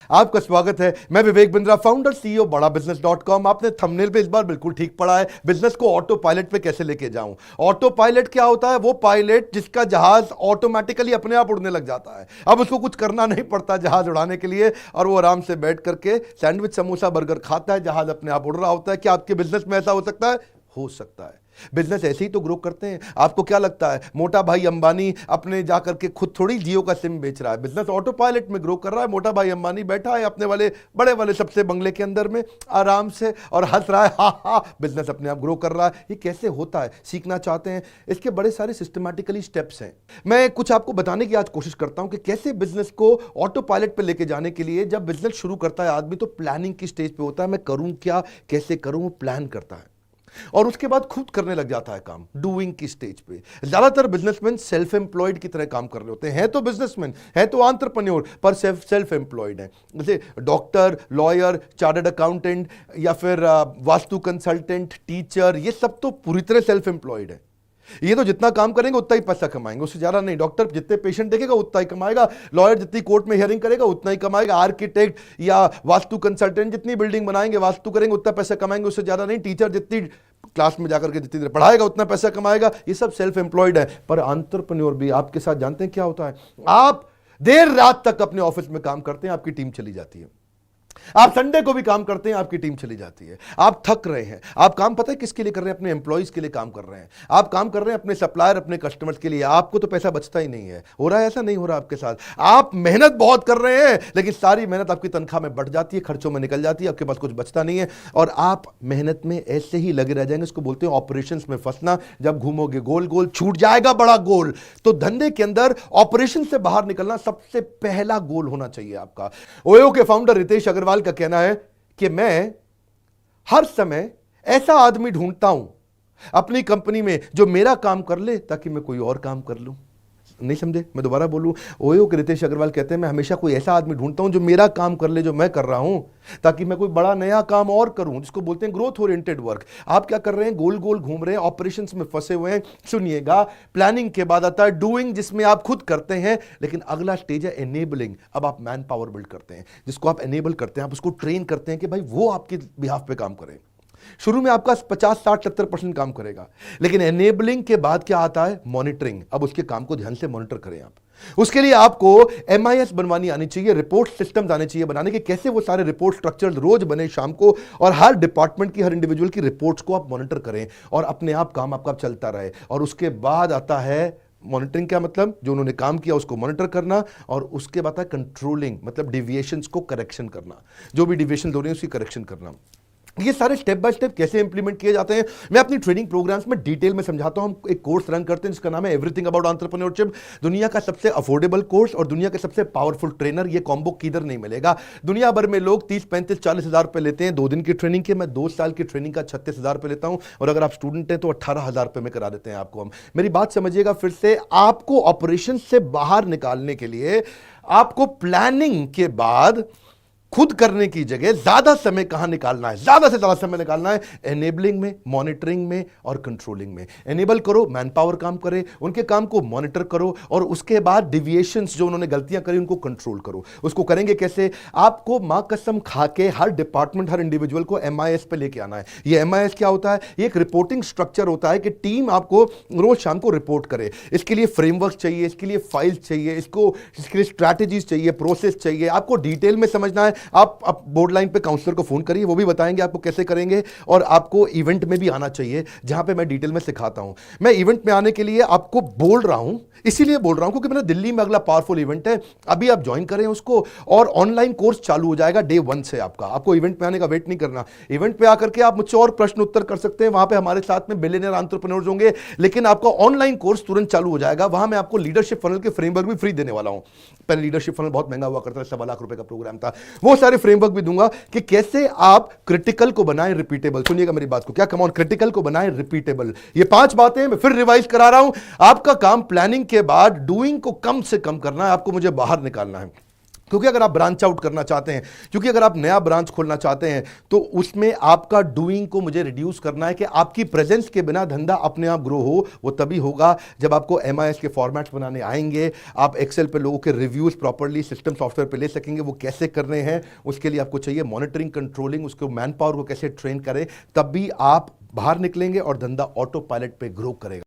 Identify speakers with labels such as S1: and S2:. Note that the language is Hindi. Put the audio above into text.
S1: आपका स्वागत है। मैं विवेक बिंद्रा, फाउंडर सीईओ बड़ा बिजनेस.com। आपने थंबनेल पे इस बार बिल्कुल ठीक पढ़ा है, बिजनेस को ऑटो पायलट पे कैसे लेके जाऊं। ऑटो पायलट क्या होता है? वो पायलट जिसका जहाज ऑटोमेटिकली अपने आप उड़ने लग जाता है। अब उसको कुछ करना नहीं पड़ता जहाज उड़ाने के लिए, और वो आराम से बैठ करके सैंडविच, समोसा, बर्गर खाता है, जहाज अपने आप उड़ रहा होता है। क्या आपके बिजनेस में ऐसा हो सकता है? हो सकता है। बिजनेस ऐसे ही तो ग्रो करते हैं। आपको क्या लगता है मोटा भाई अंबानी अपने जाकर के खुद थोड़ी जियो का सिम बेच रहा है? बिजनेस ऑटो पायलट में ग्रो कर रहा है। मोटा भाई अंबानी बैठा है अपने वाले बड़े वाले सबसे बंगले के अंदर में आराम से और हंस रहा है, हा हा। बिजनेस अपने आप ग्रो कर रहा है। ये कैसे होता है? सीखना चाहते हैं? इसके बड़े सारे सिस्टमैटिकली स्टेप्स हैं। मैं कुछ आपको बताने की आज कोशिश करता हूं कि कैसे बिजनेस को ऑटो पायलट पे लेके जाने के लिए जब बिजनेस शुरू करता है आदमी तो प्लानिंग की स्टेज पे होता है। मैं करूं क्या, कैसे करूं, वो प्लान करता है और उसके बाद खुद करने लग जाता है काम, डूइंग की स्टेज पे। ज्यादातर बिजनेसमैन सेल्फ एम्प्लॉयड की तरह काम कर रहे होते हैं तो बिजनेसमैन है तो एंटरप्रेन्योर, पर सेल्फ एम्प्लॉयड है। जैसे डॉक्टर, लॉयर, चार्टर्ड अकाउंटेंट या फिर वास्तु कंसल्टेंट, टीचर, ये सब तो पूरी तरह सेल्फ एम्प्लॉयड है। ये तो जितना काम करेंगे उतना ही पैसा कमाएंगे, उससे ज्यादा नहीं। डॉक्टर जितने पेशेंट देखेगा उतना ही कमाएगा, लॉयर जितनी कोर्ट में हियरिंग करेगा उतना ही कमाएगा, आर्किटेक्ट या वास्तु कंसल्टेंट जितनी बिल्डिंग बनाएंगे, वास्तु करेंगे, उतना पैसा कमाएंगे, उससे ज्यादा नहीं। टीचर जितनी क्लास में जाकर के जितनी देर पढ़ाएगा उतना पैसा कमाएगा। ये सब सेल्फ एम्प्लॉयड है। पर एंटरप्रेन्योर भी आपके साथ जानते हैं क्या होता है? आप देर रात तक अपने ऑफिस में काम करते हैं, आपकी टीम चली जाती है। आप संडे को भी काम करते हैं, आपकी टीम चली जाती है। आप थक रहे हैं। आप काम पता है किसके लिए कर रहे हैं? अपने एम्प्लॉइज के लिए काम कर रहे हैं। आप काम कर रहे हैं अपने सप्लायर, अपने कस्टमर्स के लिए। आपको तो पैसा बचता ही नहीं है। हो रहा है ऐसा? नहीं हो रहा आपके साथ। आप मेहनत बहुत कर रहे हैं लेकिन सारी मेहनत आपकी तनख्वाह में बढ़ जाती है, खर्चों में निकल जाती है, आपके पास कुछ बचता नहीं है और आप मेहनत में ऐसे ही लगे रह जाएंगे। इसको बोलते हैं ऑपरेशंस में फंसना। जब घूमोगे गोल गोल, छूट जाएगा बड़ा गोल। तो धंधे के अंदर ऑपरेशन से बाहर निकलना सबसे पहला गोल होना चाहिए आपका। ओयो के फाउंडर रितेश अग्रवाल का कहना है कि मैं हर समय ऐसा आदमी ढूंढता हूं अपनी कंपनी में जो मेरा काम कर ले ताकि मैं कोई और काम कर लूं। नहीं समझे? मैं दोबारा बोलूं। ओयो के रितेश अग्रवाल कहते हैं मैं हमेशा कोई ऐसा आदमी ढूंढता हूं जो मेरा काम कर ले जो मैं कर रहा हूं, ताकि मैं कोई बड़ा नया काम और करूं, जिसको बोलते हैं ग्रोथ ओरिएंटेड वर्क। आप क्या कर रहे हैं? गोल गोल घूम रहे हैं, ऑपरेशंस में फंसे हुए हैं। सुनिएगा, प्लानिंग के बाद आता है डूइंग, जिसमें आप खुद करते हैं। लेकिन अगला स्टेज है एनेबलिंग। अब आप मैन पावर बिल्ड करते हैं, जिसको आप एनेबल करते हैं, आप उसको ट्रेन करते हैं कि भाई वो आपके बिहाफ पे काम करे। शुरू में आपका 50, 60, 70% काम करेगा, लेकिन एनेबलिंग के बाद क्या आता है? मॉनिटरिंग। अब उसके काम को ध्यान से मॉनिटर करें आप। उसके लिए आपको MIS बनवानी आनी चाहिए, रिपोर्ट सिस्टम्स आने चाहिए बनाने के। कैसे? वो सारे रिपोर्ट स्ट्रक्चर रोज बने शाम को, और हर डिपार्टमेंट की, हर इंडिविजुअल की रिपोर्ट्स को आप मॉनिटर करें और अपने आप काम आपका चलता रहे। और उसके बाद आता है मॉनिटरिंग। क्या मतलब? जो उन्होंने काम किया उसको मॉनिटर करना, और उसके बाद है कंट्रोलिंग, मतलब डिविएशंस को करेक्शन करना। जो भी डिविएशन हो रही है उसकी करेक्शन करना। ये सारे स्टेप बाय स्टेप कैसे इंप्लीमेंट किए जाते हैं मैं अपनी ट्रेनिंग प्रोग्राम्स में डिटेल में समझाता हूं। हम एक कोर्स रन करते हैं जिसका नाम है एवरीथिंग अबाउट एंटरप्रेन्योरशिप। दुनिया का सबसे अफोर्डेबल कोर्स और दुनिया के सबसे पावरफुल ट्रेनर, ये कॉम्बो किधर नहीं मिलेगा। दुनिया भर में लोग 30, 35, 40 हजार रुपए लेते हैं 2 दिन की ट्रेनिंग के। मैं 2 साल की ट्रेनिंग का 36 हजार रुपए लेता हूं, और अगर आप स्टूडेंट हैं तो 18 हजार रुपए में करा देते हैं आपको हम। मेरी बात समझिएगा फिर से। आपको ऑपरेशन से बाहर निकालने के लिए आपको प्लानिंग के बाद खुद करने की जगह ज्यादा समय कहां निकालना है? ज्यादा से ज्यादा समय निकालना है एनेबलिंग में, मॉनिटरिंग में और कंट्रोलिंग में। एनेबल करो, मैन पावर काम करे, उनके काम को मॉनिटर करो, और उसके बाद डिविएशंस जो उन्होंने गलतियां करी उनको कंट्रोल करो। उसको करेंगे कैसे? आपको मां कसम खा के हर डिपार्टमेंट, हर इंडिविजुअल को MIS पे लेके आना है। ये MIS क्या होता है? ये एक रिपोर्टिंग स्ट्रक्चर होता है कि टीम आपको रोज शाम को रिपोर्ट करे। इसके लिए फ्रेमवर्क चाहिए, इसके लिए फाइल चाहिए, इसके लिए स्ट्रैटेजीज चाहिए, प्रोसेस चाहिए। आपको डिटेल में समझना है। आप बोर्ड लाइन पे काउंसलर को फोन करिए, वो भी बताएंगे आपको कैसे करेंगे। और आपको इवेंट में भी आना चाहिए जहां पे मैं डिटेल में सिखाता हूं। मैं इवेंट में आने के लिए आपको बोल रहा हूं, इसीलिए बोल रहा हूं क्योंकि मेरा दिल्ली में अगला पावरफुल इवेंट है। अभी आप ज्वाइन करें उसको, और ऑनलाइन कोर्स चालू हो जाएगा डे 1 से। आपको इवेंट में आने का वेट नहीं करना। इवेंट पे आकर के आप मुझसे और प्रश्न उत्तर कर सकते हैं। वहां पे हमारे साथ में बिलियनियर एंटरप्रेन्योर्स होंगे, लेकिन आपका ऑनलाइन कोर्स तुरंत चालू हो जाएगा। वहां मैं आपको लीडरशिप फनल के फ्रेमवर्क भी फ्री देने वाला हूं। पहले लीडरशिप फनल बहुत महंगा हुआ करता था, 1.25 लाख रुपए का प्रोग्राम था। वो सारे फ्रेमवर्क भी दूंगा कि कैसे आप क्रिटिकल को बनाएं रिपीटेबल। सुनिएगा मेरी बात को, क्या कम ऑन, क्रिटिकल को बनाएं रिपीटेबल। ये 5 बातें मैं फिर रिवाइज करा रहा हूं। आपका काम प्लानिंग के बाद डूइंग को कम से कम करना है। आपको मुझे बाहर निकालना है। क्योंकि अगर आप ब्रांच आउट करना चाहते हैं, क्योंकि अगर आप नया ब्रांच खोलना चाहते हैं, तो उसमें आपका डूइंग को मुझे रिड्यूस करना है कि आपकी प्रेजेंस के बिना धंधा अपने आप ग्रो हो। वो तभी होगा जब आपको एमआईएस के फॉर्मेट्स बनाने आएंगे, आप एक्सेल पे लोगों के रिव्यूज प्रॉपर्ली सिस्टम सॉफ्टवेयर पे ले सकेंगे। वो कैसे करने हैं, उसके लिए आपको चाहिए मॉनिटरिंग, कंट्रोलिंग, उसको मैन पावर को कैसे ट्रेन करें, तब भी आप बाहर निकलेंगे और धंधा ऑटो पायलट पे ग्रो करेगा।